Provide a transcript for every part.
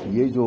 یہ جو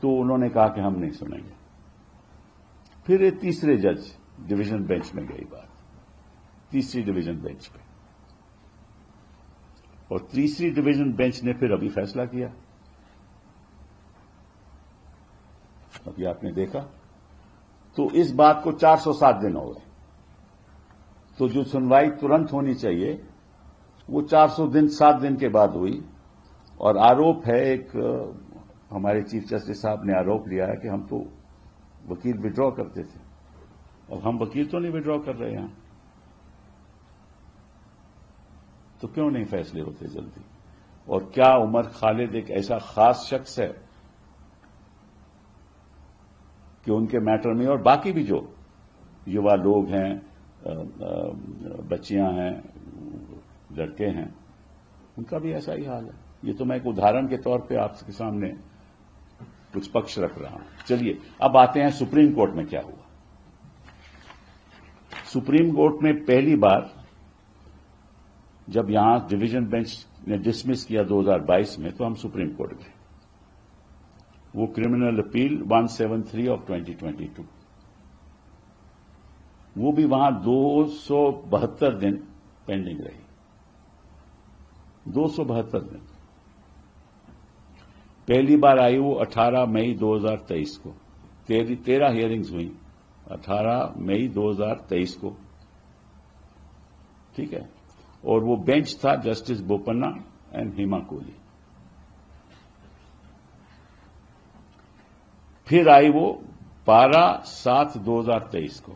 تو انہوں نے کہا کہ ہم نہیں سنیں گے. پھر یہ تیسرے جج ڈویژن بینچ میں گئی بات, تیسری ڈویژن بینچ پہ, اور تیسری ڈویژن بینچ نے پھر ابھی فیصلہ کیا. ابھی آپ نے دیکھا تو اس بات کو 407 دن ہو گئے. تو جو سنوائی ترنت ہونی چاہیے وہ 407 دن کے بعد ہوئی. اور آروپ ہے, ایک ہمارے چیف جسٹس صاحب نے آروپ لیا ہے کہ ہم تو وکیل وڈرا کرتے تھے, اور ہم وکیل تو نہیں وڈرا کر رہے ہیں, تو کیوں نہیں فیصلے ہوتے جلدی؟ اور کیا عمر خالد ایک ایسا خاص شخص ہے کہ ان کے میٹر میں, اور باقی بھی جو یوا لوگ ہیں, بچیاں ہیں, لڑکے ہیں, ان کا بھی ایسا ہی حال ہے. یہ تو میں ایک ادھارن کے طور پہ آپ کے سامنے کچھ پکش رکھ رہا ہوں. چلیے اب آتے ہیں سپریم کورٹ میں کیا ہوا. سپریم کورٹ میں پہلی بار جب یہاں ڈویژن بینچ نے ڈسمس کیا 2022 میں, تو ہم سپریم کورٹ گئے. وہ کرمنل اپیل 173 آف 2022, وہ بھی وہاں 272 دن پینڈنگ رہی. 272 دن. پہلی بار آئی وہ 18 مئی 2023 کو. 13 ہیئرنگز ہوئی 18 مئی 2023 کو, ٹھیک ہے. اور وہ بینچ تھا جسٹس بوپنا اینڈ ہیما کوہلی. پھر آئی وہ 12/7/2023 کو.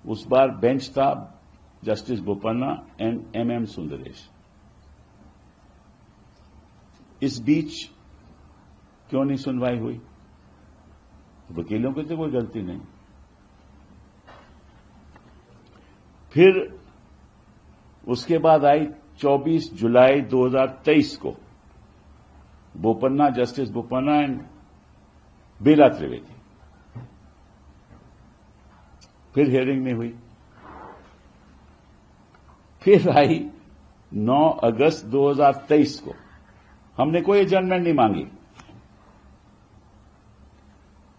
اس بار بینچ تھا جسٹس بوپنا اینڈ ایم سندریش. اس بیچ کیوں نہیں سنوائی ہوئی؟ وکیلوں کی تو کوئی غلطی نہیں. پھر اس کے بعد آئی 24 جولائی 2023 کو بوپنا, جسٹس بوپنا اینڈ بیلا تریویدی. پھر ہیئرنگ نہیں ہوئی. پھر آئی 9 اگست 2023 کو. ہم نے کوئی ایڈجرنمنٹ نہیں مانگی.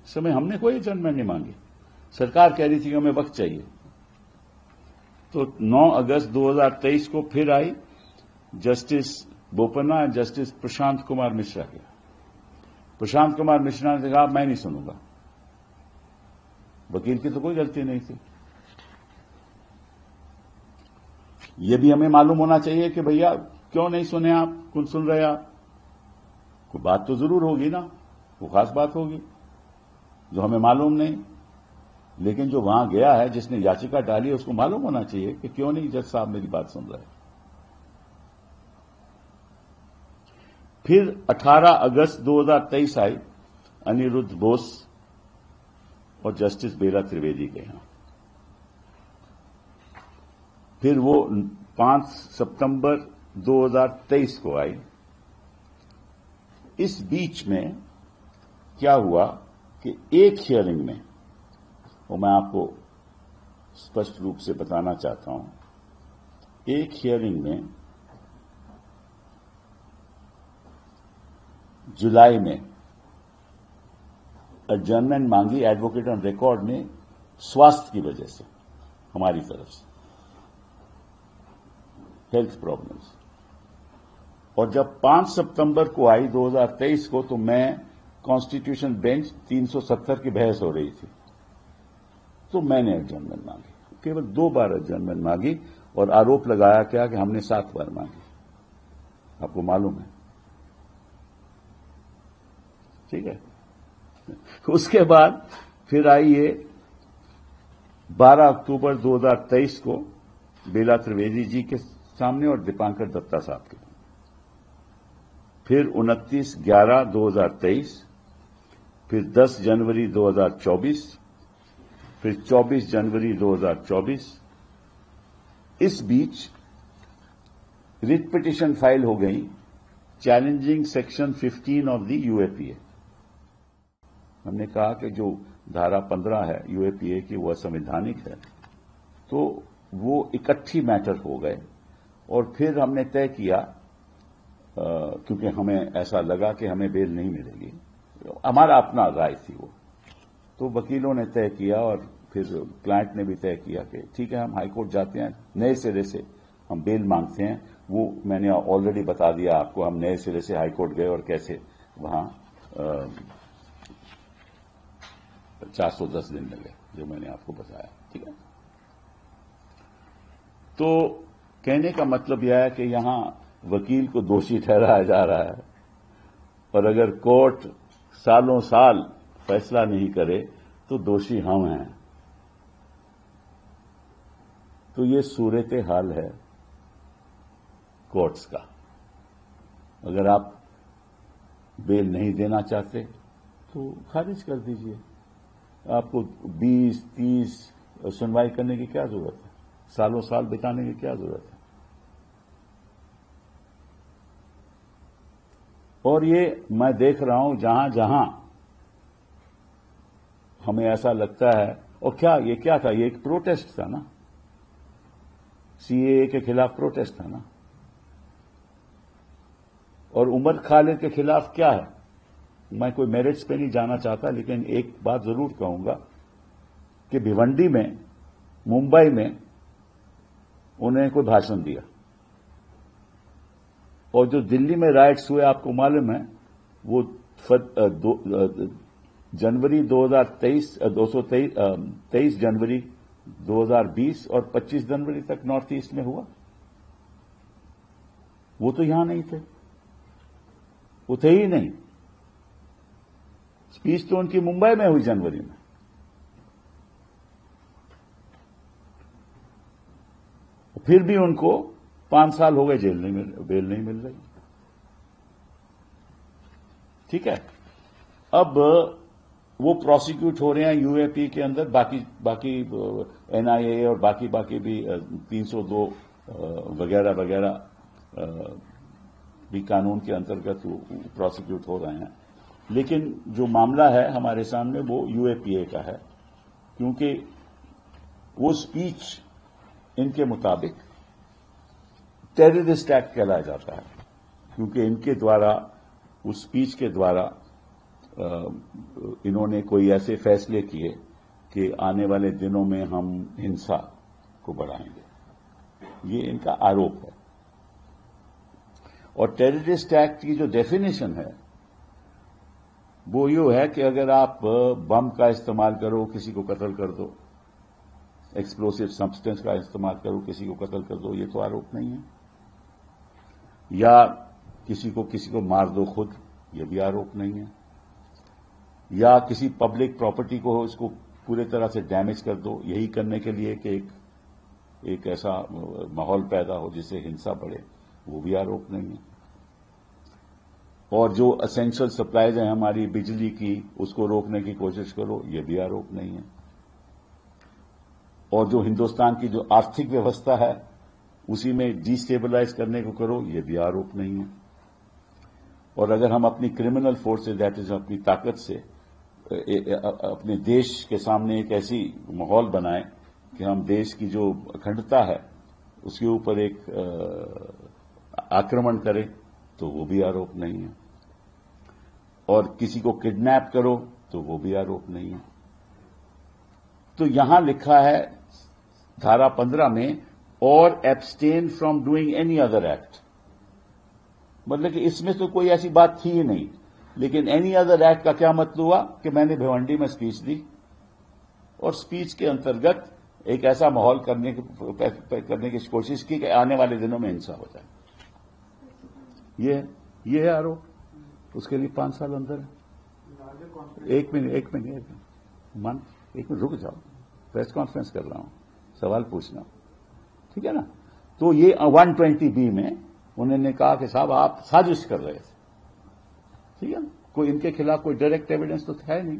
اس سمے ہم نے کوئی ایڈجرنمنٹ نہیں مانگی. سرکار کہہ رہی تھی کہ ہمیں وقت چاہیے. تو 9 اگست 2023 کو پھر آئی جسٹس بوپنا اور جسٹس پرشانت کمار مشرا کے. پرشانت کمار مشرا نے کہا میں نہیں سنوں گا. وکیل کی تو کوئی غلطی نہیں تھی. یہ بھی ہمیں معلوم ہونا چاہیے کہ بھیا کیوں نہیں سنے آپ, کون سن رہے آپ؟ کوئی بات تو ضرور ہوگی نا, وہ خاص بات ہوگی جو ہمیں معلوم نہیں. لیکن جو وہاں گیا ہے, جس نے یاچکا ڈالی, اس کو معلوم ہونا چاہیے کہ کیوں نہیں جج صاحب میری بات سن رہے. پھر 18 اگست 2023 آئی انیرودھ بوس اور جسٹس بیلا تریویدی کے یہاں. پھر وہ 5 ستمبر 2023 کو آئی. اس بیچ میں کیا ہوا کہ ایک ہیئرنگ میں, اور میں آپ کو اسپشٹ روپ سے بتانا چاہتا ہوں, ایک ہیئرنگ میں جولائی میں ایڈجرنمنٹ مانگی ایڈوکیٹ آن ریکارڈ نے سواستھ کی وجہ سے, ہماری طرف سے ہیلتھ پرابلمس. اور جب 5 ستمبر کو آئی 2023 کو, تو میں کانسٹیٹیوشن بینچ 370 کی بحث ہو رہی تھی, تو میں نے ایڈجرنمنٹ مانگی. کیول 2 بار ایڈجرنمنٹ مانگی, اور آروپ لگایا کیا کہ ہم نے 7 بار مانگی. آپ کو معلوم ہے, ٹھیک ہے. اس کے بعد پھر آئی یہ 12 اکتوبر 2023 کو بیلا تریویدی جی کے سامنے اور دیپانکر دتا صاحب کے. پھر 29/11/2023, پھر 10 جنوری 2024, پھر 24 جنوری 2024. اس بیچ ریٹ پٹیشن فائل ہو گئی challenging section 15 of the U A P A. ہم نے کہا کہ جو دھارا 15 ہے یو اے پی اے کی, وہ اسنویدھانک ہے, تو وہ اکٹھی میٹر ہو گئے. اور پھر ہم نے طے کیا, کیونکہ ہمیں ایسا لگا کہ ہمیں بیل نہیں ملے گی, ہمارا اپنا رائے تھی وہ. تو وکیلوں نے طے کیا اور پھر کلائنٹ نے بھی طے کیا کہ ٹھیک ہے ہم ہائی کورٹ جاتے ہیں, نئے سرے سے ہم بیل مانگتے ہیں. وہ میں نے آلریڈی بتا دیا آپ کو, ہم نئے سرے سے ہائی کورٹ گئے اور کیسے وہاں 410 دن لگے, جو میں نے آپ کو بتایا. ٹھیک ہے, تو کہنے کا مطلب یہ ہے کہ یہاں وکیل کو دوشی ٹھہرایا جا رہا ہے, اور اگر کورٹ سالوں سال فیصلہ نہیں کرے تو دوشی ہم ہیں. تو یہ صورت حال ہے کورٹس کا. اگر آپ بیل نہیں دینا چاہتے تو خارج کر دیجئے. آپ کو 20-30 سنوائی کرنے کی کیا ضرورت ہے, سالوں سال بتانے کی کیا ضرورت ہے. اور یہ میں دیکھ رہا ہوں جہاں جہاں ہمیں ایسا لگتا ہے, اور یہ کیا تھا, یہ ایک پروٹیسٹ تھا نا, سی اے اے کے خلاف پروٹیسٹ تھا نا. اور عمر خالد کے خلاف کیا ہے, میں کوئی میرٹس پہ نہیں جانا چاہتا, لیکن ایک بات ضرور کہوں گا کہ بھیونڈی میں, ممبئی میں انہیں کوئی بھاشن دیا, اور جو دلی میں رائٹس ہوئے آپ کو معلوم ہے, وہ جنوری 23 جنوری 2020 اور 25 جنوری تک نارتھ ایسٹ میں ہوا. وہ تو یہاں نہیں تھے, وہ تھے ہی نہیں. اسپیچ تو ان کی ممبئی میں ہوئی جنوری میں. پھر بھی ان کو 5 سال ہو گئے بیل نہیں مل رہی. ٹھیک ہے, اب وہ پروسیکیوٹ ہو رہے ہیں یو اے پی کے اندر, باقی این آئی اے اور باقی بھی 302 وغیرہ وغیرہ بھی قانون کے انترگت پروسیکیوٹ ہو رہے ہیں. لیکن جو معاملہ ہے ہمارے سامنے وہ یو اے پی اے کا ہے, کیونکہ وہ اسپیچ ان کے مطابق ٹیررسٹ ایکٹ کہلایا جاتا ہے, کیونکہ ان کے دوارا, اس اسپیچ کے دوارا انہوں نے کوئی ایسے فیصلے کیے کہ آنے والے دنوں میں ہم ہنسا کو بڑھائیں گے. یہ ان کا آروپ ہے. اور ٹیررسٹ ایکٹ کی جو ڈیفینیشن ہے وہ یہ ہے کہ اگر آپ بم کا استعمال کرو کسی کو قتل کر دو, ایکسپلوسو سبسٹینس کا استعمال کرو کسی کو قتل کر دو, یہ تو آروپ نہیں ہے. یا کسی کو مار دو خود, یہ بھی آروپ نہیں ہے. یا کسی پبلک پراپرٹی کو اس کو پورے طرح سے ڈیمیج کر دو, یہی کرنے کے لیے کہ ایک ایسا ماحول پیدا ہو جس سے ہنسا بڑھے, وہ بھی آروپ نہیں ہے. اور جو اسینشل سپلائیز ہیں ہماری بجلی کی, اس کو روکنے کی کوشش کرو, یہ بھی آروپ نہیں ہے. اور جو ہندوستان کی جو آرتھک ویوستھا ہے اسی میں ڈی اسٹیبلائز کرنے کو کرو, یہ بھی آروپ نہیں ہے. اور اگر ہم اپنی کرمنل فورس سے, دیٹ از اپنی طاقت سے اپنے دیش کے سامنے ایک ایسی ماحول بنائیں کہ ہم دیش کی جو اکھنڈتا ہے اس کے اوپر ایک آکرمن کریں, تو وہ بھی آروپ نہیں ہے. اور کسی کو کڈنیپ کرو تو وہ بھی آروپ نہیں ہے. تو یہاں لکھا ہے دھارا 15 میں, اور abstain from doing any other act, مطلب کہ اس میں تو کوئی ایسی بات تھی ہی نہیں. لیکن اینی ادر ایکٹ کا کیا مطلب ہوا کہ میں نے بھیونڈی میں اسپیچ دی, اور اسپیچ کے انترگت ایک ایسا ماحول کرنے کی کوشش کی کہ آنے والے دنوں میں ہنسا ہو جائے. یہ ہے آروپ. اس کے لیے 5 سال اندر ہے. ایک منٹ رک جاؤ, پریس کانفرنس کر رہا ہوں, سوال پوچھنا, ٹھیک ہے نا. تو یہ 120B میں انہوں نے کہا کہ صاحب آپ سازش کر رہے تھے, ٹھیک ہے نا. کوئی ان کے خلاف کوئی ڈائریکٹ ایویڈنس تو ہے نہیں.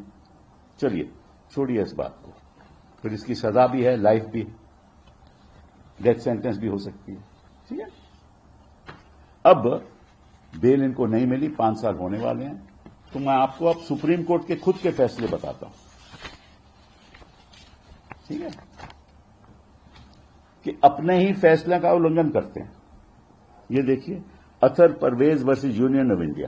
چلیے چھوڑیے اس بات کو. پھر اس کی سزا بھی ہے, لائف بھی, ڈیتھ سینٹنس بھی ہو سکتی ہے, ٹھیک ہے. اب بیل ان کو نہیں ملی, 5 سال ہونے والے ہیں. تو میں آپ کو اب سپریم کورٹ کے خود کے فیصلے بتاتا ہوں, ٹھیک ہے, کہ اپنے ہی فیصلے کا النگھن کرتے ہیں. یہ دیکھیے, Athar Parvez versus union of India,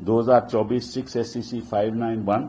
2024 6 SCC 591।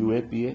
UAPA,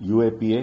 UAPA,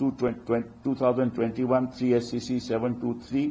2021 3 SCC 723,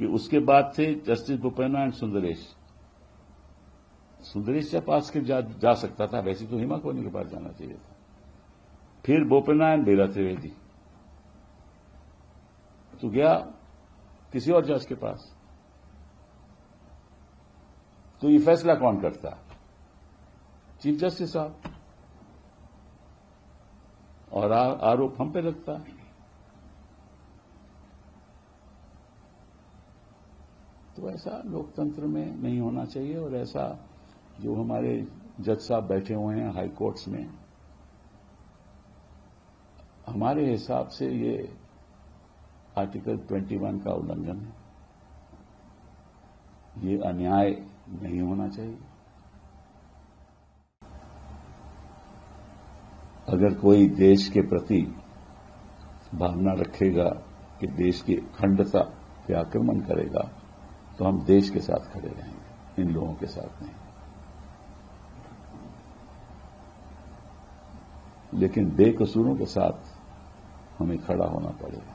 کہ اس کے بعد تھے جسٹس بوپنا اینڈ سندریش جب پاس کے جا سکتا تھا، ویسے تو ہیما کوہلی کے پاس جانا چاہیے تھا. پھر بوپنا اینڈ بیلا تریویدی، تو گیا کسی اور جج کے پاس. تو یہ فیصلہ کون کرتا ہے؟ چیف جسٹس صاحب. اور آروپ ہم پہ لگتا ہے. تو ایسا لوکتنتر میں نہیں ہونا چاہیے. اور ایسا جو ہمارے جج صاحب بیٹھے ہوئے ہیں ہائی کورٹس میں، ہمارے حساب سے یہ آرٹیکل 21 کا النگھن ہے. یہ انیائے نہیں ہونا چاہیے. اگر کوئی دیش کے پرتی بھاونا رکھے گا کہ دیش کی اکھنڈتا پہ آکرمن کرے گا تو ہم دیش کے ساتھ کھڑے رہیں گے، ان لوگوں کے ساتھ نہیں. لیکن بے قصوروں کے ساتھ ہمیں کھڑا ہونا پڑے گا.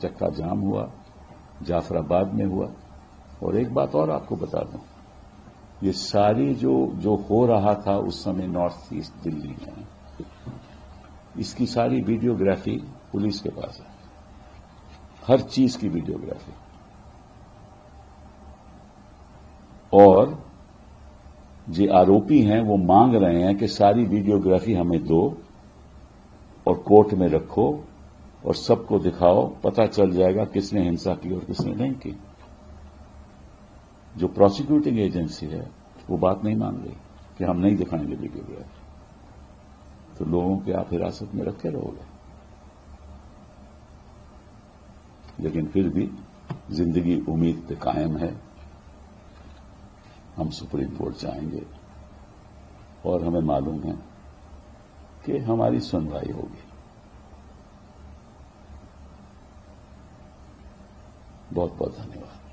چکا جام ہوا، جعفر آباد میں ہوا. اور ایک بات اور آپ کو بتا دوں، یہ ساری جو ہو رہا تھا اس سمے نارتھ ایسٹ دلی میں، اس کی ساری ویڈیوگرافی پولیس کے پاس ہے. ہر چیز کی ویڈیوگرافی. اور جو آروپی ہیں وہ مانگ رہے ہیں کہ ساری ویڈیوگرافی ہمیں دو اور کورٹ میں رکھو اور سب کو دکھاؤ، پتہ چل جائے گا کس نے ہنسا کی اور کس نے نہیں کی. جو پروسیکیوٹنگ ایجنسی ہے وہ بات نہیں مان رہی کہ ہم نہیں دکھائیں گے ویڈیوگرافی. تو لوگوں کے آپ حراست میں رکھے رہو گے. لیکن پھر بھی زندگی امید پہ قائم ہے. ہم سپریم کورٹ جائیں گے اور ہمیں معلوم ہے کہ ہماری سنوائی ہوگی. بہت بہت دھنیہ واد.